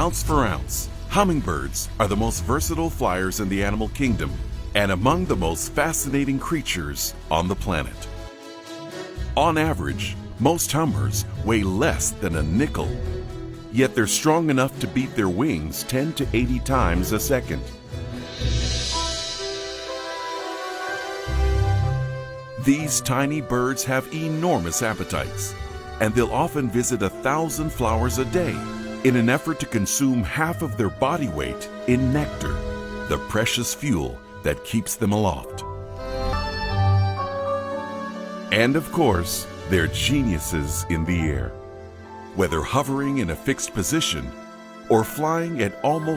Ounce for ounce, hummingbirds are the most versatile flyers in the animal kingdom and among the most fascinating creatures on the planet. On average, most hummers weigh less than a nickel, yet they're strong enough to beat their wings 10 to 80 times a second. These tiny birds have enormous appetites, and they'll often visit 1,000 flowers a day in an effort to consume half of their body weight in nectar, the precious fuel that keeps them aloft. And of course, they're geniuses in the air. Whether hovering in a fixed position or flying at almost